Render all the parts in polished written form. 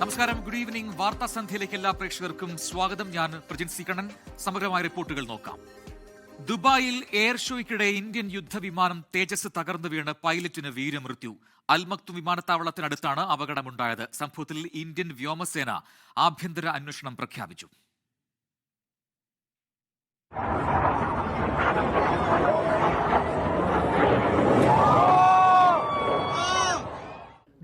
നമസ്കാരം, good evening. വാർത്താ സന്ധ്യയിലേക്ക് എല്ലാ പ്രേക്ഷകർക്കും സ്വാഗതം. ഞാൻ പ്രജിൻ സി കണ്ണൻ. സമഗ്രമായ റിപ്പോർട്ടുകൾ നോക്കാം. ദുബായിൽ എയർ ഷോയ്ക്കിടെ ഇന്ത്യൻ യുദ്ധവിമാനം തേജസ് തകർന്നു വീണ് പൈലറ്റിന് വീരമൃത്യു. അൽമക്തും വിമാനത്താവളത്തിനടുത്താണ് അപകടമുണ്ടായത്. സംഭവത്തിൽ ഇന്ത്യൻ വ്യോമസേന ആഭ്യന്തര അന്വേഷണം പ്രഖ്യാപിച്ചു.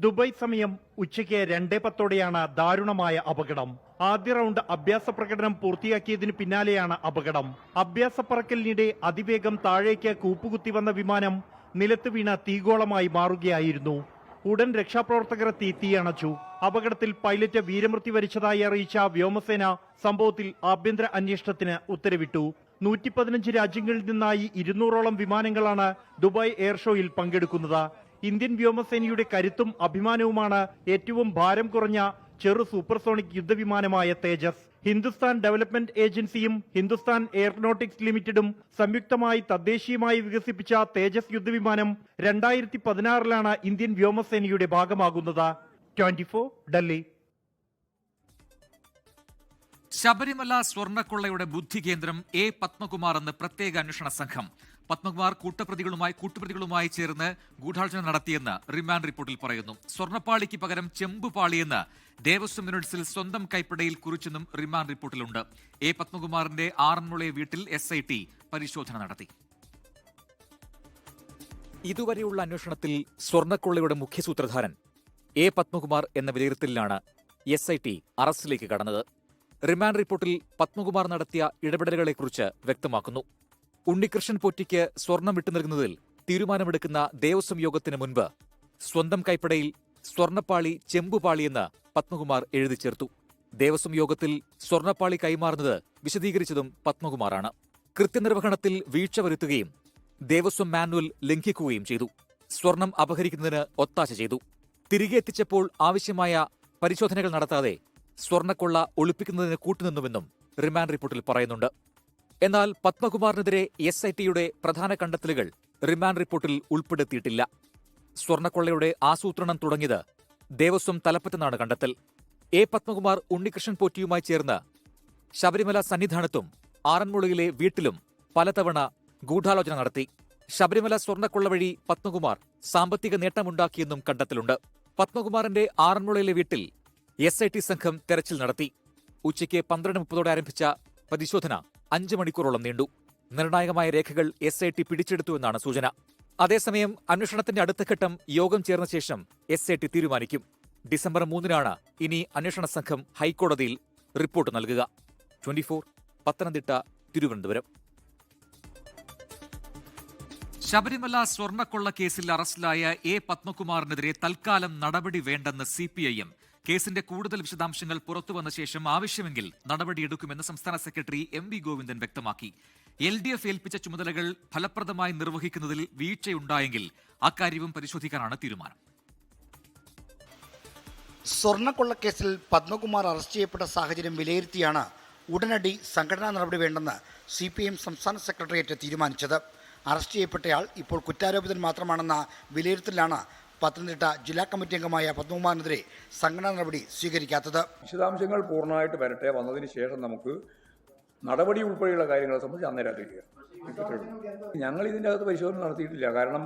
ദുബായ് സമയം ഉച്ചയ്ക്ക് 2:10 ദാരുണമായ അപകടം. ആദ്യ റൗണ്ട് അഭ്യാസ പ്രകടനം പൂർത്തിയാക്കിയതിന് പിന്നാലെയാണ് അപകടം. അഭ്യാസ പറക്കലിനിടെ അതിവേഗം താഴേക്ക് കൂപ്പുകുത്തി വന്ന വിമാനം നിലത്ത് വീണ തീഗോളമായി മാറുകയായിരുന്നു. ഉടൻ രക്ഷാപ്രവർത്തകർ എത്തി തീയണച്ചു. അപകടത്തിൽ പൈലറ്റ് വീരമൃത്യു വരിച്ചതായി അറിയിച്ച വ്യോമസേന സംഭവത്തിൽ ആഭ്യന്തര അന്വേഷണത്തിന് ഉത്തരവിട്ടു. 115 രാജ്യങ്ങളിൽ നിന്നായി 200ഓളം വിമാനങ്ങളാണ് ദുബായ് എയർ ഷോയിൽ പങ്കെടുക്കുന്നത്. ഇന്ത്യൻ വ്യോമസേനയുടെ കരുത്തും അഭിമാനവുമാണ് ഏറ്റവും ഭാരം കുറഞ്ഞ ചെറു സൂപ്പർസോണിക് യുദ്ധവിമാനമായ തേജസ്. ഹിന്ദുസ്ഥാൻ ഡെവലപ്മെന്റ് ഏജൻസിയും ഹിന്ദുസ്ഥാൻ എയറോനോട്ടിക്സ് ലിമിറ്റഡും സംയുക്തമായി തദ്ദേശീയമായി വികസിപ്പിച്ച തേജസ് യുദ്ധവിമാനം 2016 ഇന്ത്യൻ വ്യോമസേനയുടെ ഭാഗമാകുന്നത്. 24 ഡൽഹി. ശബരിമല സ്വർണ്ണക്കൊള്ളയുടെ ബുദ്ധികേന്ദ്രം എ പത്മകുമാർ എന്ന പ്രത്യേക അന്വേഷണ സംഘം. പത്മകുമാർ കൂട്ടുപ്രതികളുമായി ചേർന്ന് ഗൂഢാലോചന നടത്തിയെന്ന് റിമാൻഡ് റിപ്പോർട്ടിൽ പറയുന്നു. സ്വർണ്ണപ്പാളിക്ക് പകരം ചെമ്പുപാളിയെന്ന് ദേവസ്വം യൂണിറ്റ്സിൽ സ്വന്തം കൈപ്പടയിൽ കുറിച്ചെന്നും റിമാൻഡ് റിപ്പോർട്ടിലുണ്ട്. എ പത്മകുമാറിന്റെ ആറന്മുള വീട്ടിൽ SIT പരിശോധന നടത്തി. ഇതുവരെയുള്ള അന്വേഷണത്തിൽ സ്വർണ്ണക്കൊള്ളയുടെ മുഖ്യ സൂത്രധാരൻ എ പത്മകുമാർ എന്ന വിലയിരുത്തലിലാണ് SIT അറസ്റ്റിലേക്ക് കടന്നത്. റിമാൻഡ് റിപ്പോർട്ടിൽ പത്മകുമാർ നടത്തിയ ഇടപെടലുകളെക്കുറിച്ച് വ്യക്തമാക്കുന്നു. ഉണ്ണികൃഷ്ണൻ പോറ്റിക്ക് സ്വർണം വിട്ടുനൽകുന്നതിൽ തീരുമാനമെടുക്കുന്ന ദേവസ്വം യോഗത്തിന് മുൻപ് സ്വന്തം കൈപ്പടയിൽ സ്വർണ്ണപ്പാളി ചെമ്പുപാളിയെന്ന് പത്മകുമാർ എഴുതി ചേർത്തു. ദേവസ്വം യോഗത്തിൽ സ്വർണ്ണപ്പാളി കൈമാറുന്നത് വിശദീകരിച്ചതും പത്മകുമാറാണ്. കൃത്യനിർവഹണത്തിൽ വീഴ്ച വരുത്തുകയും ദേവസ്വം മാനുവൽ ലംഘിക്കുകയും ചെയ്തു. സ്വർണം അപഹരിക്കുന്നതിന് ഒത്താശ ചെയ്തു. തിരികെ എത്തിച്ചപ്പോൾ ആവശ്യമായ പരിശോധനകൾ നടത്താതെ സ്വർണ്ണക്കൊള്ള ഒളിപ്പിക്കുന്നതിന് കൂട്ടുനിന്നുവെന്നും റിമാൻഡ് റിപ്പോർട്ടിൽ പറയുന്നുണ്ട്. എന്നാൽ പത്മകുമാറിനെതിരെ SITയുടെ പ്രധാന കണ്ടെത്തലുകൾ റിമാൻഡ് റിപ്പോർട്ടിൽ ഉൾപ്പെടുത്തിയിട്ടില്ല. സ്വർണ്ണക്കൊള്ളയുടെ ആസൂത്രണം തുടങ്ങിയത് ദേവസ്വം തലപ്പത്തെന്നാണ് കണ്ടെത്തൽ. എ പത്മകുമാർ ഉണ്ണികൃഷ്ണൻ പോറ്റിയുമായി ചേർന്ന് ശബരിമല സന്നിധാനത്തും ആറന്മുളയിലെ വീട്ടിലും പലതവണ ഗൂഢാലോചന നടത്തി. ശബരിമല സ്വർണ്ണക്കൊള്ള വഴി പത്മകുമാർ സാമ്പത്തിക നേട്ടമുണ്ടാക്കിയെന്നും കണ്ടെത്തലുണ്ട്. പത്മകുമാറിന്റെ ആറന്മുളയിലെ വീട്ടിൽ SIT സംഘം തെരച്ചിൽ നടത്തി. ഉച്ചയ്ക്ക് 12:30 ആരംഭിച്ച പരിശോധന 5 മണിക്കൂറോളം നീണ്ടു. നിർണായകമായ രേഖകൾ SIT പിടിച്ചെടുത്തുവെന്നാണ് സൂചന. അതേസമയം അന്വേഷണത്തിന്റെ അടുത്ത ഘട്ടം യോഗം ചേർന്ന ശേഷം SIT തീരുമാനിക്കും. ഡിസംബർ 3 ഇനി അന്വേഷണ സംഘം ഹൈക്കോടതിയിൽ റിപ്പോർട്ട് നൽകുക. 24 പത്തനംതിട്ട, തിരുവനന്തപുരം. ശബരിമല സ്വർണ്ണക്കൊള്ള കേസിൽ അറസ്റ്റിലായ എ പത്മകുമാറിനെതിരെ തൽക്കാലം നടപടി വേണ്ടെന്ന് CPIM. കേസിന്റെ കൂടുതൽ വിശദാംശങ്ങൾ പുറത്തുവന്ന ശേഷം ആവശ്യമെങ്കിൽ നടപടിയെടുക്കുമെന്ന് സംസ്ഥാന സെക്രട്ടറി MV ഗോവിന്ദൻ വ്യക്തമാക്കി. LDF ഏൽപ്പിച്ച ചുമതലകൾ ഫലപ്രദമായി നിർവഹിക്കുന്നതിൽ വീഴ്ചയുണ്ടായെങ്കിൽ അക്കാര്യവും പരിശോധിക്കാനാണ് തീരുമാനം. സ്വർണ്ണക്കൊള്ളക്കേസിൽ പത്മകുമാർ അറസ്റ്റ് ചെയ്യപ്പെട്ട സാഹചര്യം വിലയിരുത്തിയാണ് ഉടനടി സംഘടനാ നടപടി വേണ്ടെന്ന് CPIM സംസ്ഥാന സെക്രട്ടേറിയറ്റ് തീരുമാനിച്ചത്. അറസ്റ്റ് ചെയ്യപ്പെട്ടയാൾ ഇപ്പോൾ കുറ്റാരോപിതൻ മാത്രമാണെന്ന വിലയിരുത്തലാണ് പത്തനംതിട്ട ജില്ലാ കമ്മിറ്റി അംഗമായ പത്മകുമാറിനെതിരെ സംഘടനാ നടപടി സ്വീകരിക്കാത്തത്. വിശദാംശങ്ങൾ പൂർണ്ണമായിട്ട് വരട്ടെ, വന്നതിന് ശേഷം നമുക്ക് നടപടി ഉൾപ്പെടെയുള്ള കാര്യങ്ങളെ സംബന്ധിച്ച് അന്നേരം അറിയിക്കുക. ഞങ്ങൾ ഇതിൻ്റെ അകത്ത് പരിശോധന നടത്തിയിട്ടില്ല. കാരണം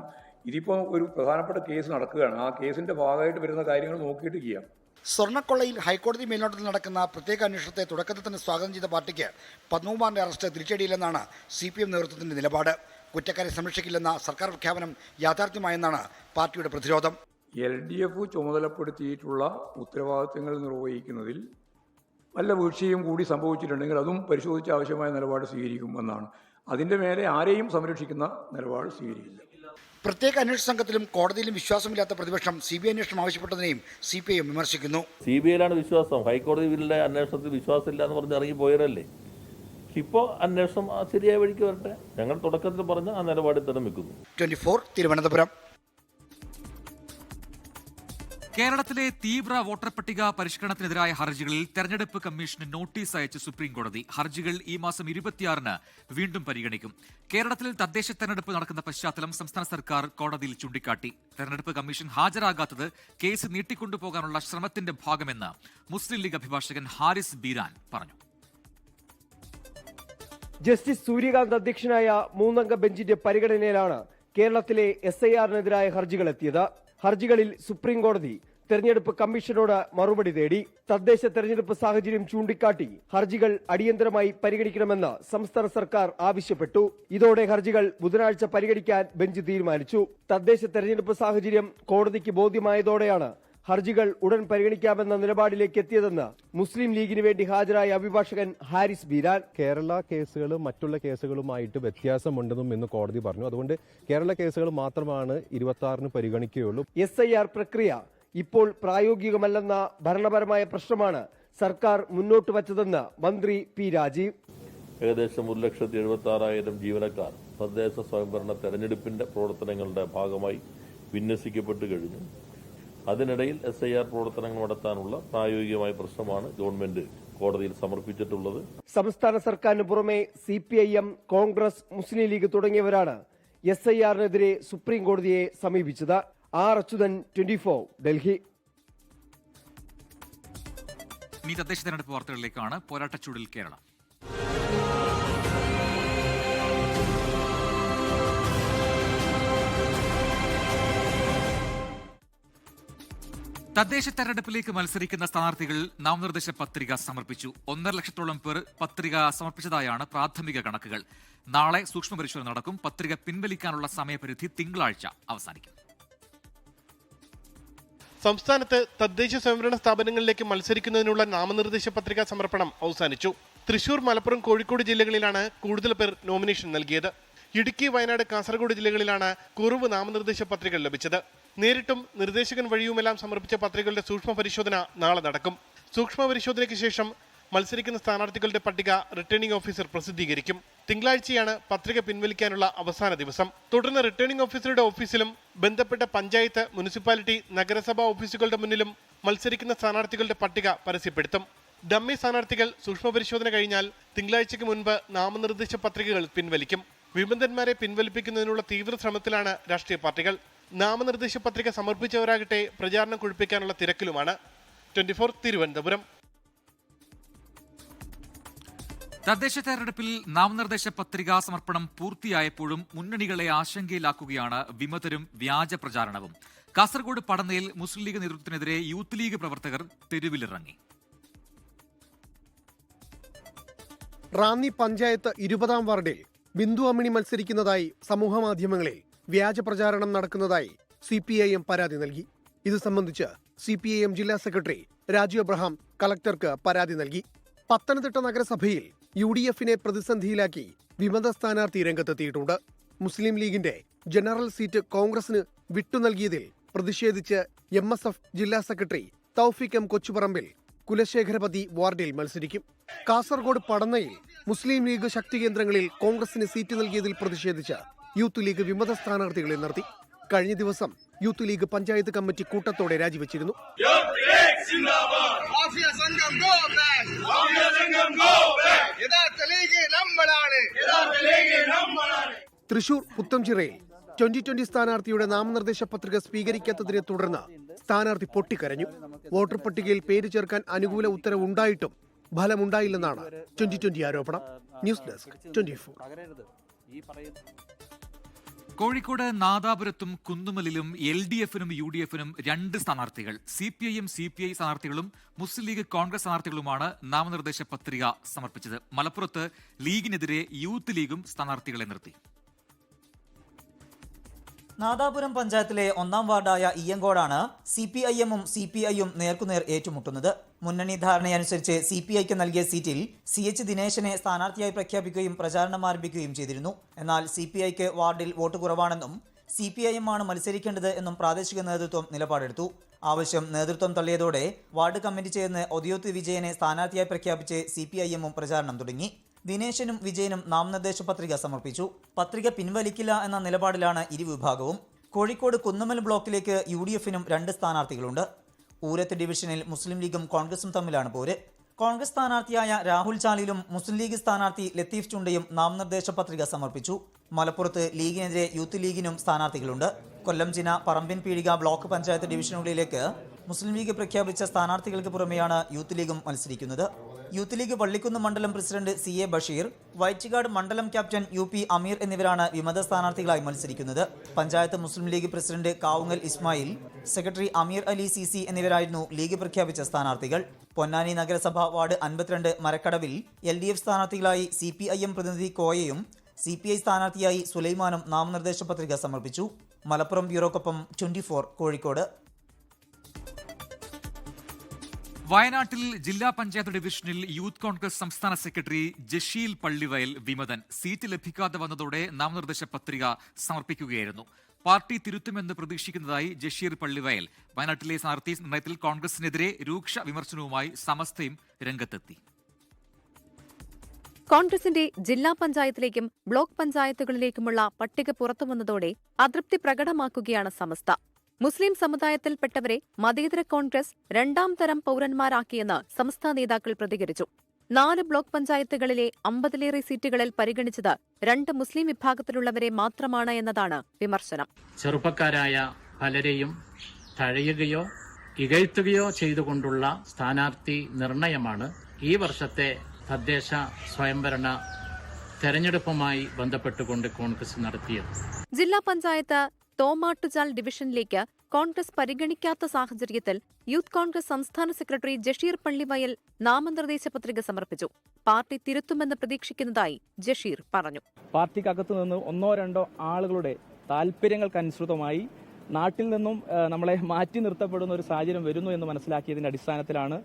ഇതിപ്പോൾ ഒരു പ്രധാനപ്പെട്ട കേസ് നടക്കുകയാണ്. ആ കേസിന്റെ ഭാഗമായിട്ട് വരുന്ന കാര്യങ്ങൾ നോക്കിയിട്ട് ചെയ്യാം. സ്വർണ്ണക്കൊള്ളയിൽ ഹൈക്കോടതി മേൽനോട്ടത്തിൽ നടക്കുന്ന പ്രത്യേക അന്വേഷണത്തെ തുടക്കത്തിൽ തന്നെ സ്വാഗതം ചെയ്ത പാർട്ടിക്ക് പത്മകുമാറിന്റെ അറസ്റ്റ് തിരിച്ചടിയില്ലെന്നാണ് CPM നേതൃത്വത്തിന്റെ നിലപാട്. കുറ്റക്കാരെ സംരക്ഷിക്കില്ലെന്ന സർക്കാർ പ്രഖ്യാപനം യാഥാർത്ഥ്യമായെന്നാണ് പാർട്ടിയുടെ പ്രതിരോധം. LDF ചുമതലപ്പെടുത്തിയിട്ടുള്ള ഉത്തരവാദിത്തങ്ങൾ നിർവഹിക്കുന്നതിൽ വല്ല വീഴ്ചയും കൂടി സംഭവിച്ചിട്ടുണ്ടെങ്കിൽ അതും പരിശോധിച്ച് ആവശ്യമായ നിലപാട് സ്വീകരിക്കുമെന്നാണ്. അതിൻ്റെ മേലെ ആരെയും സംരക്ഷിക്കുന്ന നിലപാട് സ്വീകരിക്കില്ല. പ്രത്യേക അന്വേഷണ സംഘത്തിലും കോടതിയിലും വിശ്വാസമില്ലാത്ത പ്രതിപക്ഷം CBI അന്വേഷണം ആവശ്യപ്പെട്ടതിനെയും CPIM വിമർശിക്കുന്നു. CBIയിലാണ് വിശ്വാസം, ഹൈക്കോടതിയിലെ അന്വേഷണത്തിൽ വിശ്വാസമില്ല എന്ന് പറഞ്ഞ് ഇറങ്ങി പോയവരല്ലേ. ഇപ്പോൾ അന്വേഷണം ശരിയായ വഴിക്ക് വരട്ടെ. ഞങ്ങൾ തുടക്കത്തിൽ പറഞ്ഞ ആ നിലപാടിൽ തന്നെ വെക്കുന്നു. 24 തിരുവനന്തപുരം. കേരളത്തിലെ തീവ്ര വോട്ടർ പട്ടിക പരിഷ്കരണത്തിനെതിരായ ഹർജികളിൽ തെരഞ്ഞെടുപ്പ് കമ്മീഷന് നോട്ടീസ് അയച്ച് സുപ്രീംകോടതി. ഹർജികൾ ഈ മാസം 26-ന് വീണ്ടും പരിഗണിക്കും. കേരളത്തിൽ തദ്ദേശ തെരഞ്ഞെടുപ്പ് നടക്കുന്ന പശ്ചാത്തലം സംസ്ഥാന സർക്കാർ കോടതിയിൽ ചൂണ്ടിക്കാട്ടി. തെരഞ്ഞെടുപ്പ് കമ്മീഷൻ ഹാജരാകാത്തത് കേസ് നീട്ടിക്കൊണ്ടുപോകാനുള്ള ശ്രമത്തിന്റെ ഭാഗമെന്ന് മുസ്ലിം ലീഗ് അഭിഭാഷകൻ ഹാരിസ് ബീരാൻ പറഞ്ഞു. ജസ്റ്റിസ് സൂര്യകാന്ത് അധ്യക്ഷനായ 3-അംഗ ബെഞ്ചിന്റെ പരിഗണനയിലാണ് കേരളത്തിലെ SIR-നെതിരായ ഹർജികൾ എത്തിയത്. ഹർജികളിൽ സുപ്രീംകോടതി തെരഞ്ഞെടുപ്പ് കമ്മീഷനോട് മറുപടി തേടി. തദ്ദേശ തെരഞ്ഞെടുപ്പ് സാഹചര്യം ചൂണ്ടിക്കാട്ടി ഹർജികൾ അടിയന്തരമായി പരിഗണിക്കണമെന്ന് സംസ്ഥാന സർക്കാർ ആവശ്യപ്പെട്ടു. ഇതോടെ ഹർജികൾ ബുധനാഴ്ച പരിഗണിക്കാൻ ബെഞ്ച് തീരുമാനിച്ചു. തദ്ദേശ തെരഞ്ഞെടുപ്പ് സാഹചര്യം കോടതിക്ക് ബോധ്യമായതോടെയാണ് ഹർജികൾ ഉടൻ പരിഗണിക്കാമെന്ന നിലപാടിലേക്ക് എത്തിയതെന്ന് മുസ്ലിം ലീഗിന് വേണ്ടി ഹാജരായ അഭിഭാഷകൻ ഹാരിസ് ബീരാൻ. കേരള കേസുകൾ മറ്റുള്ള കേസുകളുമായിട്ട് വ്യത്യാസമുണ്ടെന്നും ഇന്ന് കോടതി പറഞ്ഞു. അതുകൊണ്ട് കേരള കേസുകൾ മാത്രമാണ് 26-ന് പരിഗണിക്കുകയുള്ളൂ. SIR പ്രക്രിയ ഇപ്പോൾ പ്രായോഗികമല്ലെന്ന ഭരണപരമായ പ്രശ്നമാണ് സർക്കാർ മുന്നോട്ട് വച്ചതെന്ന് മന്ത്രി പി രാജീവ്. ഏകദേശം 1,76,000 ജീവനക്കാർ തദ്ദേശ സ്വയംഭരണ തെരഞ്ഞെടുപ്പിന്റെ പ്രവർത്തനങ്ങളുടെ ഭാഗമായി വിന്യസിക്കപ്പെട്ടു കഴിഞ്ഞു. അതിനിടയിൽ SIR പ്രവർത്തനങ്ങൾ നടത്താനുള്ള പ്രായോഗികമായ പ്രശ്നമാണ് ഗവൺമെന്റ് കോടതിയിൽ സമർപ്പിച്ചിട്ടുള്ളത്. സംസ്ഥാന സർക്കാരിന് പുറമെ CPIM, കോൺഗ്രസ്, മുസ്ലിം ലീഗ് തുടങ്ങിയവരാണ് SIR-നെതിരെ സുപ്രീം കോടതിയെ സമീപിച്ചത്. R. അച്യുതൻ, 24, ഡൽഹി. ഇനി തദ്ദേശ തെരഞ്ഞെടുപ്പ് വാർത്തകളിലേക്കാണ്. പോരാട്ടച്ചൂടിൽ കേരളം. തദ്ദേശ തെരഞ്ഞെടുപ്പിലേക്ക് മത്സരിക്കുന്ന സ്ഥാനാർത്ഥികൾ നാമനിർദ്ദേശ പത്രിക സമർപ്പിച്ചു. 1.5 ലക്ഷത്തോളം പേർ പത്രിക സമർപ്പിച്ചതായാണ് പ്രാഥമിക കണക്കുകൾ. നാളെ സൂക്ഷ്മ പരിശോധന നടക്കും. പത്രിക പിൻവലിക്കാനുള്ള സമയപരിധി തിങ്കളാഴ്ച അവസാനിക്കും. സംസ്ഥാനത്ത് തദ്ദേശ സ്വയംഭരണ സ്ഥാപനങ്ങളിലേക്ക് മത്സരിക്കുന്നതിനുള്ള നാമനിർദ്ദേശ പത്രികാ സമർപ്പണം അവസാനിച്ചു. തൃശൂർ, മലപ്പുറം, കോഴിക്കോട് ജില്ലകളിലാണ് കൂടുതൽ പേർ നോമിനേഷൻ നൽകിയത്. ഇടുക്കി, വയനാട്, കാസർഗോഡ് ജില്ലകളിലാണ് കുറവ് നാമനിർദ്ദേശ പത്രികകൾ ലഭിച്ചത്. നേരിട്ടും നിർദ്ദേശകൻ വഴിയുമെല്ലാം സമർപ്പിച്ച പത്രികകളുടെ സൂക്ഷ്മ പരിശോധന നാളെ നടക്കും. സൂക്ഷ്മ പരിശോധനയ്ക്ക് ശേഷം മത്സരിക്കുന്ന സ്ഥാനാർത്ഥികളുടെ പട്ടിക റിട്ടേണിംഗ് ഓഫീസർ പ്രസിദ്ധീകരിക്കും. തിങ്കളാഴ്ചയാണ് പത്രിക പിൻവലിക്കാനുള്ള അവസാന ദിവസം. തുടർന്ന് റിട്ടേണിംഗ് ഓഫീസറുടെ ഓഫീസിലും ബന്ധപ്പെട്ട പഞ്ചായത്ത്, മുനിസിപ്പാലിറ്റി, നഗരസഭാ ഓഫീസുകളുടെ മുന്നിലും മത്സരിക്കുന്ന സ്ഥാനാർത്ഥികളുടെ പട്ടിക പരസ്യപ്പെടുത്തും. ഡമ്മി സ്ഥാനാർത്ഥികൾ സൂക്ഷ്മ പരിശോധന കഴിഞ്ഞാൽ തിങ്കളാഴ്ചയ്ക്ക് മുൻപ് നാമനിർദ്ദേശ പത്രികകൾ പിൻവലിക്കും. വിമതന്മാരെ പിൻവലിപ്പിക്കുന്നതിനുള്ള തീവ്ര ശ്രമത്തിലാണ് രാഷ്ട്രീയ പാർട്ടികൾ. നാമനിർദ്ദേശ പത്രിക സമർപ്പിച്ചവരാകട്ടെ പ്രചാരണം കൊഴുപ്പിക്കാനുള്ള തിരക്കിലുമാണ്. 24, തിരുവനന്തപുരം. തദ്ദേശ തെരഞ്ഞെടുപ്പിൽ നാമനിർദ്ദേശ പത്രികാ സമർപ്പണം പൂർത്തിയായപ്പോഴും മുന്നണികളെ ആശങ്കയിലാക്കുകയാണ് വിമതരും വ്യാജ പ്രചാരണവും. കാസർഗോഡ് പടന്നയിൽ മുസ്ലിം ലീഗ് നേതൃത്വത്തിനെതിരെ യൂത്ത് ലീഗ് പ്രവർത്തകർ തെരുവിലിറങ്ങി. റാന്നി പഞ്ചായത്ത് 20-ാം വാർഡിൽ ബിന്ദു അമ്മിണി മത്സരിക്കുന്നതായി സമൂഹമാധ്യമങ്ങളിൽ വ്യാജ പ്രചാരണം നടക്കുന്നതായി CPIM പരാതി നൽകി. ഇത് സംബന്ധിച്ച് CPIM ജില്ലാ സെക്രട്ടറി രാജു അബ്രഹാം കളക്ടർക്ക് പരാതി നൽകി. പത്തനംതിട്ട നഗരസഭയിൽ UDF-നെ പ്രതിസന്ധിയിലാക്കി വിമത സ്ഥാനാർത്ഥി രംഗത്തെത്തിയിട്ടുണ്ട്. മുസ്ലിം ലീഗിന്റെ ജനറൽ സീറ്റ് കോൺഗ്രസിന് വിട്ടുനൽകിയതിൽ പ്രതിഷേധിച്ച് MSF ജില്ലാ സെക്രട്ടറി തൗഫീഖ് M. കൊച്ചുപറമ്പിൽ കുലശേഖരപതി വാർഡിൽ മത്സരിക്കും. കാസർഗോഡ് പടന്നയിൽ മുസ്ലിം ലീഗ് ശക്തി കേന്ദ്രങ്ങളിൽ കോൺഗ്രസിന് സീറ്റ് നൽകിയതിൽ പ്രതിഷേധിച്ച് യൂത്ത് ലീഗ് വിമത സ്ഥാനാർത്ഥികളെ നിർത്തി. കഴിഞ്ഞ ദിവസം യൂത്ത് ലീഗ് പഞ്ചായത്ത് കമ്മിറ്റി കൂട്ടത്തോടെ രാജിവെച്ചിരുന്നു. തൃശൂർ പുത്തംചിറയിൽ 2020 സ്ഥാനാർത്ഥിയുടെ നാമനിർദ്ദേശ പത്രിക സ്വീകരിക്കാത്തതിനെ തുടർന്ന് സ്ഥാനാർത്ഥി പൊട്ടിക്കരഞ്ഞു. വോട്ടർ പട്ടികയിൽ പേര് ചേർക്കാൻ അനുകൂല ഉത്തരവുണ്ടായിട്ടും ഫലമുണ്ടായില്ലെന്നാണ് 2020 ആരോപണം. News desk 24. കോഴിക്കോട് നാദാപുരത്തും കുന്നുമലിലും LDF-നും UDF-നും 2 സ്ഥാനാർത്ഥികൾ. CPIM, CPI സ്ഥാനാർത്ഥികളും മുസ്ലിം ലീഗ്, കോൺഗ്രസ് സ്ഥാനാർത്ഥികളുമാണ് നാമനിർദ്ദേശ പത്രിക സമർപ്പിച്ചത്. മലപ്പുറത്ത് ലീഗിനെതിരെ യൂത്ത് ലീഗും സ്ഥാനാർത്ഥികളെ നിർത്തി. നാദാപുരം പഞ്ചായത്തിലെ 1-ാം വാർഡായ ഇയ്യങ്കോടാണ് CPIM-ഉം CPI-യും നേർക്കുനേർ ഏറ്റുമുട്ടുന്നത്. മുന്നണി ധാരണയനുസരിച്ച് CPIക്ക് നൽകിയ സീറ്റിൽ CH ദിനേശനെ സ്ഥാനാർത്ഥിയായി പ്രഖ്യാപിക്കുകയും പ്രചാരണം ആരംഭിക്കുകയും ചെയ്തിരുന്നു. എന്നാൽ CPIക്ക് വാർഡിൽ വോട്ട് കുറവാണെന്നും CPIM ആണ് മത്സരിക്കേണ്ടത് എന്നും പ്രാദേശിക നേതൃത്വം നിലപാടെടുത്തു. ആവശ്യം നേതൃത്വം തള്ളിയതോടെ വാർഡ് കമ്മിറ്റി ചേർന്ന് ഒതിയോത്ത് വിജയനെ സ്ഥാനാർത്ഥിയായി പ്രഖ്യാപിച്ച് CPIM-ഉം പ്രചാരണം തുടങ്ങി. ദിനേശനും വിജയനും നാമനിർദ്ദേശ പത്രിക സമർപ്പിച്ചു. പത്രിക പിൻവലിക്കില്ല എന്ന നിലപാടിലാണ് ഇരുവിഭാഗവും. കോഴിക്കോട് കുന്നമൽ ബ്ലോക്കിലേക്ക് UDF-നും 2 സ്ഥാനാർത്ഥികളുണ്ട്. ഊരത്ത് ഡിവിഷനിൽ മുസ്ലിം ലീഗും കോൺഗ്രസും തമ്മിലാണ് പോര്. കോൺഗ്രസ് സ്ഥാനാർത്ഥിയായ രാഹുൽ ചാലിലും മുസ്ലിം ലീഗ് സ്ഥാനാർത്ഥി ലത്തീഫ് ചുണ്ടയും നാമനിർദ്ദേശ പത്രിക സമർപ്പിച്ചു. മലപ്പുറത്ത് ലീഗിനെതിരെ യൂത്ത് ലീഗിനും സ്ഥാനാർത്ഥികളുണ്ട്. കൊല്ലം ജിന പറമ്പിൻ പീടിക ബ്ലോക്ക് പഞ്ചായത്ത് ഡിവിഷനുകളിലേക്ക് മുസ്ലിം ലീഗ് പ്രഖ്യാപിച്ച സ്ഥാനാർത്ഥികൾക്ക് പുറമെയാണ് യൂത്ത് ലീഗും മത്സരിക്കുന്നത്. യൂത്ത് ലീഗ് വള്ളിക്കുന്ന് മണ്ഡലം പ്രസിഡന്റ് CA ബഷീർ, വൈറ്റിക്കാട് മണ്ഡലം ക്യാപ്റ്റൻ UP അമീർ എന്നിവരാണ് വിമത സ്ഥാനാർത്ഥികളായി മത്സരിക്കുന്നത്. Panchayat Muslim League president Kavungal Ismail, secretary Ameer Ali CC എന്നിവരായിരുന്നു ലീഗ് പ്രഖ്യാപിച്ച സ്ഥാനാർത്ഥികൾ. പൊന്നാനി നഗരസഭ വാർഡ് 52 മരക്കടവിൽ LDF സ്ഥാനാർത്ഥികളായി CPIM പ്രതിനിധി കോയയും CPI സ്ഥാനാർത്ഥിയായി സുലൈമാനും നാമനിർദ്ദേശ പത്രിക സമർപ്പിച്ചു. മലപ്പുറം ബ്യൂറോക്കൊപ്പം 24 കോഴിക്കോട്. വയനാട്ടിൽ ജില്ലാ പഞ്ചായത്ത് ഡിവിഷനിൽ യൂത്ത് കോൺഗ്രസ് സംസ്ഥാന സെക്രട്ടറി ജഷീൽ പള്ളിവയൽ വിമതൻ സീറ്റ് ലഭിക്കാതെ വന്നതോടെ നാമനിർദ്ദേശ പത്രിക സമർപ്പിക്കുകയായിരുന്നു. പാർട്ടി തിരുത്തുമെന്ന് പ്രതീക്ഷിക്കുന്നതായി ജഷീർ പള്ളിവയൽ. വയനാട്ടിലെ സ്ഥാനാർത്ഥി നിർണയത്തിൽ കോൺഗ്രസിനെതിരെ രൂക്ഷ വിമർശനവുമായി സമസ്തയും രംഗത്തെത്തി. കോൺഗ്രസിന്റെ ജില്ലാ പഞ്ചായത്തിലേക്കും ബ്ലോക്ക് പഞ്ചായത്തുകളിലേക്കുമുള്ള പട്ടിക പുറത്തുവന്നതോടെ അതൃപ്തി പ്രകടമാക്കുകയാണ് സമസ്ത. മുസ്ലിം സമുദായത്തിൽപ്പെട്ടവരെ മതേതര കോൺഗ്രസ് രണ്ടാം തരം പൌരന്മാരാക്കിയെന്ന് സമസ്ത നേതാക്കൾ പ്രതികരിച്ചു. 4 ബ്ലോക്ക് പഞ്ചായത്തുകളിലെ 50ലേറെ സീറ്റുകളിൽ പരിഗണിച്ചത് 2 മുസ്ലിം വിഭാഗത്തിലുള്ളവരെ മാത്രമാണ് എന്നതാണ് വിമർശനം. ചെറുപ്പക്കാരായ പലരെയും തഴയുകയോ ഇകഴ്ത്തുകയോ ചെയ്തുകൊണ്ടുള്ള സ്ഥാനാർത്ഥി നിർണയമാണ് ഈ വർഷത്തെ തദ്ദേശ സ്വയംഭരണ തെരഞ്ഞെടുപ്പുമായി ബന്ധപ്പെട്ടുകൊണ്ട് കോൺഗ്രസ് നടത്തിയത്. ജില്ലാ പഞ്ചായത്ത് തോമാട്ടുചാൽ ഡിവിഷനിലേക്ക് കോൺഗ്രസ് പരിഗണിക്കാത്ത സാഹചര്യത്തിൽ യൂത്ത് കോൺഗ്രസ് സംസ്ഥാന സെക്രട്ടറി ജഷീർ പള്ളിവയൽ നാമനിർദ്ദേശ പത്രിക സമർപ്പിച്ചു. പാർട്ടി തിരുത്തുമെന്ന് പ്രതീക്ഷിക്കുന്നതായി ജഷീർ പറഞ്ഞു. പാർട്ടിക്കകത്തു നിന്ന് 1-2 ആളുകളുടെ താൽപര്യങ്ങൾക്കനുസൃതമായി നാട്ടിൽ നിന്നും നമ്മളെ മാറ്റി നിർത്തപ്പെടുന്ന ഒരു സാഹചര്യം വരുന്നു എന്ന് മനസ്സിലാക്കിയതിന്റെ അടിസ്ഥാനത്തിലാണ്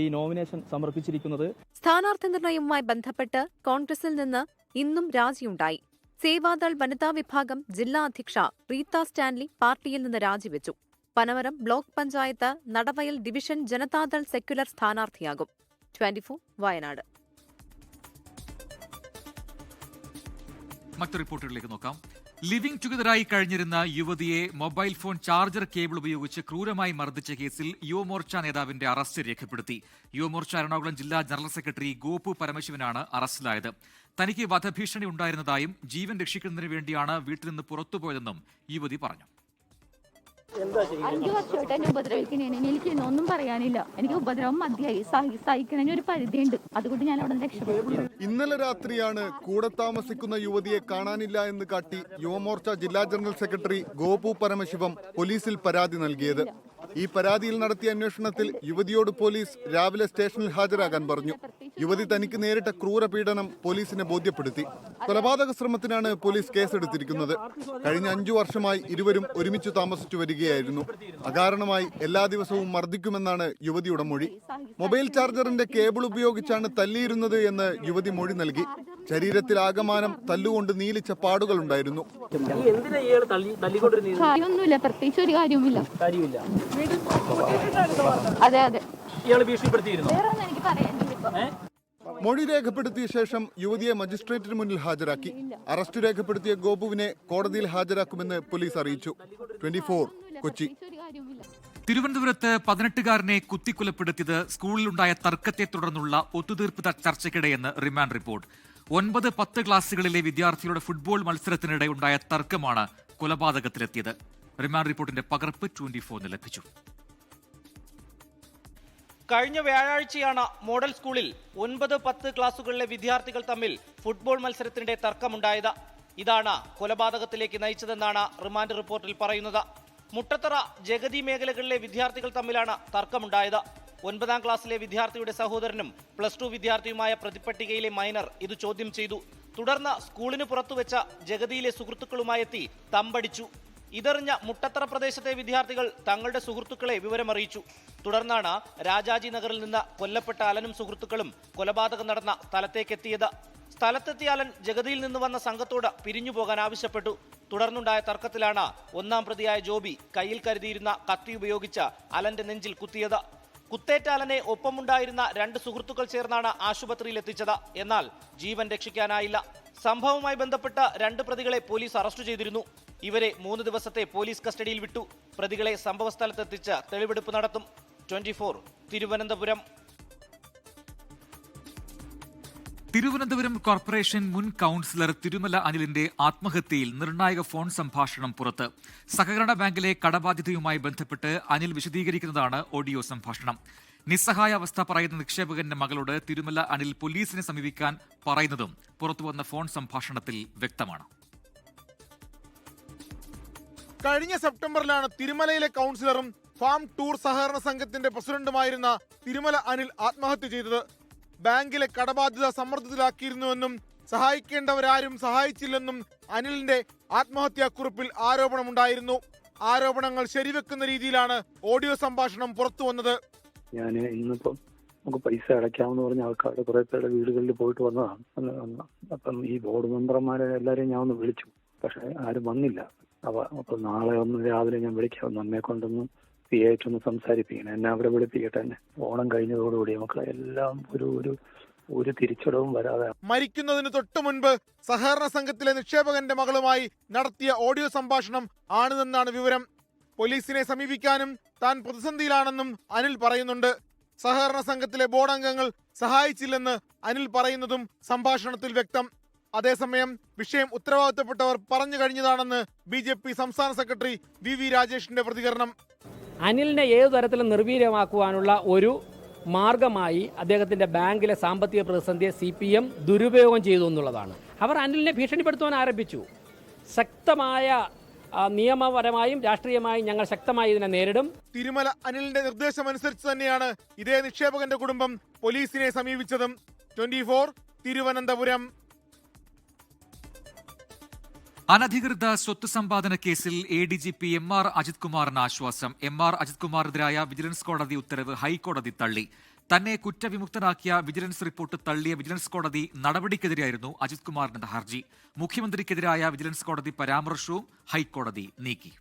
ഈ നോമിനേഷൻ സമർപ്പിച്ചിരിക്കുന്നത്. സ്ഥാനാർത്ഥി നിർണയവുമായി ബന്ധപ്പെട്ട് കോൺഗ്രസിൽ നിന്ന് ഇന്നും രാജിയുണ്ടായി. സേവാദൾ വനിതാ വിഭാഗം ജില്ലാ അധ്യക്ഷ റീത്ത സ്റ്റാൻലി പാർട്ടിയിൽ നിന്ന് രാജിവെച്ചു. Panamaram block panchayat Nadavayal division Janata Dal secular സ്ഥാനാർത്ഥിയാകും. 24 വയനാട്. മറ്റു റിപ്പോർട്ടുകളിലേക്ക് നോക്കാം. ലിവിംഗ് ടുഗദറായി കഴിഞ്ഞിരുന്ന യുവതിയെ മൊബൈൽ ഫോൺ ചാർജർ കേബിൾ ഉപയോഗിച്ച് ക്രൂരമായി മർദ്ദിച്ച കേസിൽ യുവമോർച്ച നേതാവിന്റെ അറസ്റ്റ് രേഖപ്പെടുത്തി. യുവമോർച്ച എറണാകുളം ജില്ലാ ജനറൽ സെക്രട്ടറി ഗോപു പരമശിവനാണ് അറസ്റ്റിലായത്. തനിക്ക് വധഭീഷണി ഉണ്ടായിരുന്നതായും ജീവൻ രക്ഷിക്കുന്നതിന് വേണ്ടിയാണ് വീട്ടിൽ നിന്ന് പുറത്തുപോയതെന്നും യുവതി പറഞ്ഞു. 5 വർഷമായിട്ട് എന്നെ ഉപദ്രവിക്കണേന് എനിക്ക് ഒന്നും പറയാനില്ല. എനിക്ക് ഉപദ്രവം മതിയായി. സഹിക്കണതിന് ഒരു പരിധിയുണ്ട്. അതുകൊണ്ട് ഞാൻ അവിടെ രക്ഷപ്പെട്ടു. ഇന്നലെ രാത്രിയാണ് കൂടെ താമസിക്കുന്ന യുവതിയെ കാണാനില്ല എന്ന് കാട്ടി യുവമോർച്ച ജില്ലാ ജനറൽ സെക്രട്ടറി ഗോപു പരമശിവം പോലീസിൽ പരാതി നൽകിയത്. ഈ പരാതിയിൽ നടത്തിയ അന്വേഷണത്തിൽ യുവതിയോട് പോലീസ് രാവിലെ സ്റ്റേഷനിൽ ഹാജരാകാൻ പറഞ്ഞു. യുവതി തനിക്ക് നേരിട്ട ക്രൂരപീഡനം പോലീസിനെ ബോധ്യപ്പെടുത്തി. കൊലപാതക ശ്രമത്തിനാണ് പോലീസ് കേസെടുത്തിരിക്കുന്നത്. കഴിഞ്ഞ 5 വർഷമായി ഇരുവരും ഒരുമിച്ച് താമസിച്ചു വരികയായിരുന്നു. അകാരണമായി എല്ലാ ദിവസവും മർദ്ദിക്കുമെന്നാണ് യുവതിയുടെ മൊഴി. മൊബൈൽ ചാർജറിന്റെ കേബിൾ ഉപയോഗിച്ചാണ് തല്ലിയിരുന്നത് എന്ന് യുവതി മൊഴി നൽകി. ശരീരത്തിൽ ആകമാനം തല്ലുകൊണ്ട് നീലിച്ച പാടുകളുണ്ടായിരുന്നു. കാര്യമൊന്നുമില്ല, പ്രത്യേകിച്ച് ഒരു കാര്യവുമില്ല. അതെ അതെ. എനിക്ക് പറയാനില്ല. മൊഴി രേഖപ്പെടുത്തിയ ശേഷം യുവതിയെ മജിസ്ട്രേറ്റിന് മുന്നിൽ ഹാജരാക്കി. അറസ്റ്റ് രേഖപ്പെടുത്തിയ ഗോപുവിനെ കോടതിയിൽ ഹാജരാക്കുമെന്ന് പോലീസ് അറിയിച്ചു. 24 കൊച്ചി. തിരുവനന്തപുരത്ത് 18-കാരനെ കുത്തിക്കൊലപ്പെടുത്തിയത് സ്കൂളിലുണ്ടായ തർക്കത്തെ തുടർന്നുള്ള ഒത്തുതീർപ്പ് ചർച്ചയ്ക്കിടെയെന്ന് റിമാൻഡ് റിപ്പോർട്ട്. 9-10 ക്ലാസുകളിലെ വിദ്യാർത്ഥികളുടെ ഫുട്ബോൾ മത്സരത്തിനിടെ ഉണ്ടായ തർക്കമാണ് കൊലപാതകത്തിലെത്തിയത്. റിമാൻഡ് റിപ്പോർട്ടിന്റെ പകർപ്പ് 24 ലഭിച്ചു. കഴിഞ്ഞ വ്യാഴാഴ്ചയാണ് മോഡൽ സ്കൂളിൽ 9-10 ക്ലാസുകളിലെ വിദ്യാർത്ഥികൾ തമ്മിൽ ഫുട്ബോൾ മത്സരത്തിനിടെ തർക്കമുണ്ടായത്. ഇതാണ് കൊലപാതകത്തിലേക്ക് നയിച്ചതെന്നാണ് റിമാൻഡ് റിപ്പോർട്ടിൽ പറയുന്നത്. മുട്ടത്തറ, ജഗതി മേഖലകളിലെ വിദ്യാർത്ഥികൾ തമ്മിലാണ് തർക്കമുണ്ടായത്. 9ാം ക്ലാസ്സിലെ വിദ്യാർത്ഥിയുടെ സഹോദരനും +2 വിദ്യാർത്ഥിയുമായ പ്രതിപ്പട്ടികയിലെ മൈനർ ഇത് ചോദ്യം ചെയ്തു. തുടർന്ന് സ്കൂളിന് പുറത്തുവെച്ച ജഗതിയിലെ സുഹൃത്തുക്കളുമായെത്തി തമ്പടിച്ചു. ഇതറിഞ്ഞ മുട്ടത്തറ പ്രദേശത്തെ വിദ്യാർത്ഥികൾ തങ്ങളുടെ സുഹൃത്തുക്കളെ വിവരമറിയിച്ചു. തുടർന്നാണ് രാജാജി നഗറിൽ നിന്ന് കൊല്ലപ്പെട്ട അലനും സുഹൃത്തുക്കളും കൊലപാതകം നടന്ന സ്ഥലത്തേക്കെത്തിയത്. സ്ഥലത്തെത്തിയ അലൻ ജഗതിയിൽ നിന്ന് വന്ന സംഘത്തോട് പിരിഞ്ഞു പോകാൻ ആവശ്യപ്പെട്ടു. തുടർന്നുണ്ടായ തർക്കത്തിലാണ് 1ാം പ്രതിയായ ജോബി കയ്യിൽ കരുതിയിരുന്ന കത്തി ഉപയോഗിച്ച് അലന്റെ നെഞ്ചിൽ കുത്തിയത്. കുത്തേറ്റ അലനെ ഒപ്പമുണ്ടായിരുന്ന 2 സുഹൃത്തുക്കൾ ചേർന്നാണ് ആശുപത്രിയിൽ എത്തിച്ചത്. എന്നാൽ ജീവൻ രക്ഷിക്കാനായില്ല. സംഭവവുമായി ബന്ധപ്പെട്ട് 2 പ്രതികളെ പോലീസ് അറസ്റ്റ് ചെയ്തിരുന്നു. ഇവരെ 3 ദിവസത്തെ പോലീസ് കസ്റ്റഡിയിൽ വിട്ടു. പ്രതികളെ സംഭവസ്ഥലത്തെത്തിച്ച് തെളിവെടുപ്പ് നടത്തും. 24 തിരുവനന്തപുരം. തിരുവനന്തപുരം കോർപ്പറേഷൻ മുൻ കൌൺസിലർ തിരുമല അനിലിന്റെ ആത്മഹത്യയിൽ നിർണായക ഫോൺ സംഭാഷണം പുറത്ത്. സഹകരണ ബാങ്കിലെ കടബാധ്യതയുമായി ബന്ധപ്പെട്ട് അനിൽ വിശദീകരിക്കുന്നതാണ് ഓഡിയോ സംഭാഷണം. നിസ്സഹായ അവസ്ഥ പറയുന്ന നിക്ഷേപകന്റെ മകളോട് തിരുമല അനിൽ പോലീസിനെ സമീപിക്കാൻ പറയുന്നതും പുറത്തുവന്ന ഫോൺ സംഭാഷണത്തിൽ വ്യക്തമാണ്. കഴിഞ്ഞ സെപ്റ്റംബറിലാണ് തിരുമലയിലെ കൌൺസിലറും ഫാം ടൂർ സഹകരണ സംഘത്തിന്റെ പ്രസിഡന്റുമായിരുന്ന തിരുമല അനിൽ ആത്മഹത്യ ചെയ്തത്. ബാങ്കിലെ കടബാധ്യത സമ്മർദ്ദത്തിലാക്കിയിരുന്നുവെന്നും സഹായിക്കേണ്ടവരാരും സഹായിച്ചില്ലെന്നും അനിലിന്റെ ആത്മഹത്യാക്കുറിപ്പിൽ ആരോപണമുണ്ടായിരുന്നു. ആരോപണങ്ങൾ ശരിവെക്കുന്ന രീതിയിലാണ് ഓഡിയോ സംഭാഷണം പുറത്തു വന്നത്. ഞാൻ ഇന്നിപ്പം നമുക്ക് പൈസ അടയ്ക്കാമെന്ന് പറഞ്ഞ ആൾക്കാർ കുറെ പേരുടെ വീടുകളിൽ പോയിട്ട് വന്നതാണ്. അപ്പം ഈ ബോർഡ് മെമ്പർമാരെ എല്ലാവരെയും ഞാൻ ഒന്ന് വിളിച്ചു, പക്ഷെ ആരും വന്നില്ല. അപ്പൊ നാളെ ഒന്ന് രാവിലെ ഞാൻ വിളിക്കാം, നമ്മെ കൊണ്ടൊന്ന് ആയിട്ടൊന്ന് സംസാരിപ്പിക്കണം, എന്നെ അവിടെ വിളിപ്പിക്കട്ടെ. തന്നെ ഓണം കഴിഞ്ഞതോടുകൂടി മക്കളെ എല്ലാം ഒരു തിരിച്ചടവും വരാതെ. മരിക്കുന്നതിന് തൊട്ടു മുൻപ് സഹകരണ സംഘത്തിലെ നിക്ഷേപകന്റെ മകളുമായി നടത്തിയ ഓഡിയോ സംഭാഷണം ആണെന്നാണ് വിവരം. പോലീസിനെ സമീപിക്കാനും താൻ പ്രതിസന്ധിയിലാണെന്നും അനിൽ പറയുന്നുണ്ട്. സഹകരണ സംഘത്തിലെ ബോർഡ് അംഗങ്ങൾ സഹായിച്ചില്ലെന്ന് അനിൽ പറയുന്നതും സംഭാഷണത്തിൽ വ്യക്തം. അതേസമയം വിഷയം ഉത്തരവാദിത്തപ്പെട്ടവർ പറഞ്ഞു കഴിഞ്ഞതാണെന്ന് BJP സംസ്ഥാന സെക്രട്ടറി VV രാജേഷിന്റെ പ്രതികരണം. അനിലിനെ ഏതു തരത്തിലും നിർവീര്യമാക്കുവാനുള്ള ഒരു മാർഗമായി അദ്ദേഹത്തിന്റെ ബാങ്കിലെ സാമ്പത്തിക പ്രതിസന്ധിയെ CPM ദുരുപയോഗം ചെയ്തു എന്നുള്ളതാണ്. അവർ അനിലിനെ ഭീഷണിപ്പെടുത്തുവാൻ ആരംഭിച്ചു. ശക്തമായ നിയമപരമായും രാഷ്ട്രീയമായും ഞങ്ങൾ ശക്തമായി ഇതിനെ നേരിടും. തിരുമല അനിലിന്റെ നിർദ്ദേശമനുസരിച്ച് തന്നെയാണ് ഇതേ നിക്ഷേപകന്റെ കുടുംബം പോലീസിനെ സമീപിച്ചതും. 24 തിരുവനന്തപുരം. അനധികൃത സ്വത്ത് സമ്പാദന കേസിൽ ADGP MR അജിത് കുമാറിന് ആശ്വാസം. MR അജിത് കുമാറിനെതിരായ വിജിലൻസ് കോടതി ഉത്തരവ് ഹൈക്കോടതി തള്ളി. തന്നെ കുറ്റവിമുക്തനാക്കിയ വിജിലൻസ് റിപ്പോർട്ട് തള്ളിയ വിജിലൻസ് കോടതി നടപടിക്കെതിരെയായിരുന്നു അജിത് കുമാറിന്റെ ഹർജി. മുഖ്യമന്ത്രിക്കെതിരായ വിജിലൻസ് കോടതി പരാമർശവും ഹൈക്കോടതി നീക്കി.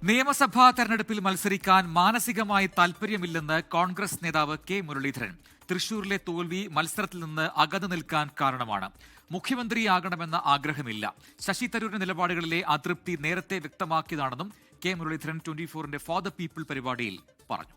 നിയമസഭാ തെരഞ്ഞെടുപ്പിൽ മത്സരിക്കാൻ മാനസികമായി താൽപര്യമില്ലെന്ന് കോൺഗ്രസ് നേതാവ് K മുരളീധരൻ. തൃശൂരിലെ തോൽവി മത്സരത്തിൽ നിന്ന് അകന്നു നിൽക്കാൻ കാരണമാണ്. മുഖ്യമന്ത്രിയാകണമെന്ന ആഗ്രഹമില്ല. ശശി തരൂരിന്റെ നിലപാടുകളിലെ അതൃപ്തി നേരത്തെ വ്യക്തമാക്കിയതാണെന്നും K മുരളീധരൻ 24ന്റെ ഫോർ ദ പീപ്പിൾ പരിപാടിയിൽ പറഞ്ഞു.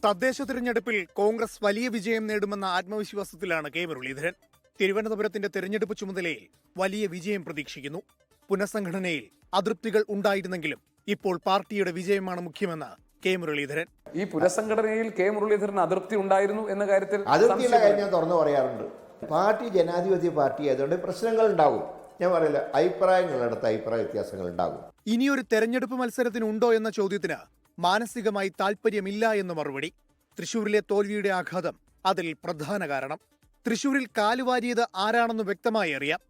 തദ്ദേശ തിരഞ്ഞെടുപ്പിൽ കോൺഗ്രസ് വലിയ വിജയം നേടുമെന്ന ആത്മവിശ്വാസത്തിലാണ് K മുരളീധരൻ. തിരുവനന്തപുരത്തിന്റെ തെരഞ്ഞെടുപ്പ് ചുമതലയിൽ വലിയ വിജയം പ്രതീക്ഷിക്കുന്നു. പുനഃസംഘടനയിൽ അതൃപ്തികൾ ഉണ്ടായിരുന്നെങ്കിലും ഇപ്പോൾ പാർട്ടിയുടെ വിജയമാണ് മുഖ്യമെന്ന് K മുരളീധരൻ. ഈ പുനഃസംഘടനയിൽ K മുരളീധരൻ അതൃപ്തി ഉണ്ടായിരുന്നു എന്ന കാര്യത്തിൽ അതൃപ്തിയുള്ള കാര്യം ഞാൻ തുറന്നു പറയാറുണ്ട്. പാർട്ടി ജനാധിപത്യ പാർട്ടി ആയതുകൊണ്ട് പ്രശ്നങ്ങൾ ഉണ്ടാകും. ഞാൻ പറയില്ല, അഭിപ്രായങ്ങളടുത്ത് അഭിപ്രായ വ്യത്യാസങ്ങൾ ഉണ്ടാകും. ഇനിയൊരു തെരഞ്ഞെടുപ്പ് മത്സരത്തിനുണ്ടോ എന്ന ചോദ്യത്തിന് മാനസികമായി താൽപര്യമില്ല എന്ന് മറുപടി. തൃശൂരിലെ തോൽവിയുടെ ആഘാതം അതിൽ പ്രധാന കാരണം. തൃശൂരിൽ കാലുവാരിയത് ആരാണെന്ന് വ്യക്തമായി അറിയാം.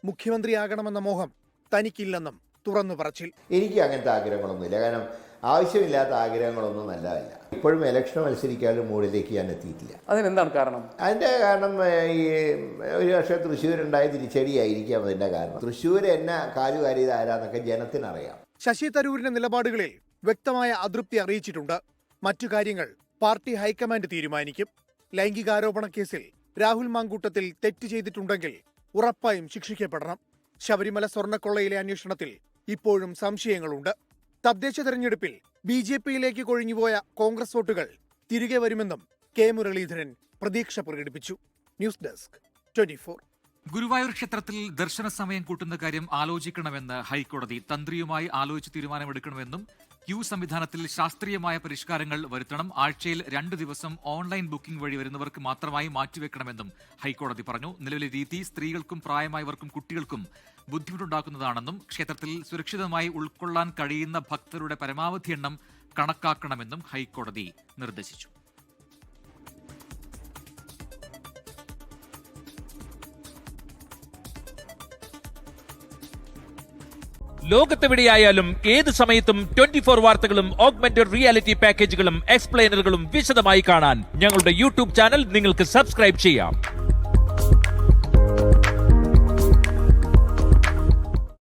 മുഖ്യമന്ത്രിയാകണമെന്ന മോഹം തനിക്കില്ലെന്നും തുറന്നു പറച്ചിൽ. എനിക്ക് അങ്ങനത്തെ ആഗ്രഹങ്ങളൊന്നുമില്ല. കാരണം ആവശ്യമില്ലാത്ത ആഗ്രഹങ്ങളൊന്നും നല്ലതല്ല. ഇപ്പോഴും ഇലക്ഷൻ മത്സരിക്കാനും മൂടിലേക്ക് ഞാൻ എത്തിയിട്ടില്ല. അതിനെന്താണ് കാരണം? അതിൻ്റെ കാരണം ഈ ഒരു പക്ഷേ തൃശ്ശൂരുണ്ടായ തിരിച്ചടിയായിരിക്കാം അതിൻ്റെ കാരണം. തൃശ്ശൂർ എന്നെ കാലുകാരിയത് ആരാന്നൊക്കെ ജനത്തിനറിയാം. ശശി തരൂരിന്റെ നിലപാടുകളിൽ വ്യക്തമായ അതൃപ്തി അറിയിച്ചിട്ടുണ്ട്. മറ്റു കാര്യങ്ങൾ പാർട്ടി ഹൈക്കമാൻഡ് തീരുമാനിക്കും. ലൈംഗികാരോപണ കേസിൽ രാഹുൽ മാങ്കൂട്ടത്തിൽ തെറ്റ് ചെയ്തിട്ടുണ്ടെങ്കിൽ ഉറപ്പായും ശിക്ഷിക്കപ്പെടണം. ശബരിമല സ്വർണ്ണക്കൊള്ളയിലെ അന്വേഷണത്തിൽ ഇപ്പോഴും സംശയങ്ങളുണ്ട്. തദ്ദേശ തെരഞ്ഞെടുപ്പിൽ BJPയിലേക്ക് കൊഴിഞ്ഞുപോയ കോൺഗ്രസ് വോട്ടുകൾ തിരികെ വരുമെന്നും K മുരളീധരൻ പ്രതീക്ഷ പ്രകടിപ്പിച്ചു. News desk 24. ഗുരുവായൂർ ക്ഷേത്രത്തിൽ ദർശന സമയം കൂട്ടുന്ന കാര്യം ആലോചിക്കണമെന്ന് ഹൈക്കോടതി. തന്ത്രിയുമായി ആലോചിച്ച് തീരുമാനമെടുക്കണമെന്നും ക്യൂ സംവിധാനത്തിൽ ശാസ്ത്രീയമായ പരിഷ്കാരങ്ങൾ വരുത്തണം. ആഴ്ചയിൽ 2 ദിവസം ഓൺലൈൻ ബുക്കിംഗ് വഴി വരുന്നവർക്ക് മാത്രമായി മാറ്റിവെക്കണമെന്നും ഹൈക്കോടതി പറഞ്ഞു. നിലവിലെ രീതി സ്ത്രീകൾക്കും പ്രായമായവർക്കും കുട്ടികൾക്കും ബുദ്ധിമുട്ടുണ്ടാക്കുന്നതാണെന്നും ക്ഷേത്രത്തിൽ സുരക്ഷിതമായി ഉൾക്കൊള്ളാൻ കഴിയുന്ന ഭക്തരുടെ പരമാവധി എണ്ണം കണക്കാക്കണമെന്നും ഹൈക്കോടതി നിർദ്ദേശിച്ചു. ലോകത്തെവിടെയായാലും ഏത് സമയത്തും 24 വാർത്തകളും ഓഗ്മെന്റഡ് റിയാലിറ്റി പാക്കേജുകളും എക്സ്പ്ലെയിനറുകളും വിശദമായി കാണാൻ ഞങ്ങളുടെ YouTube ചാനൽ നിങ്ങൾക്ക് സബ്സ്ക്രൈബ് ചെയ്യാം.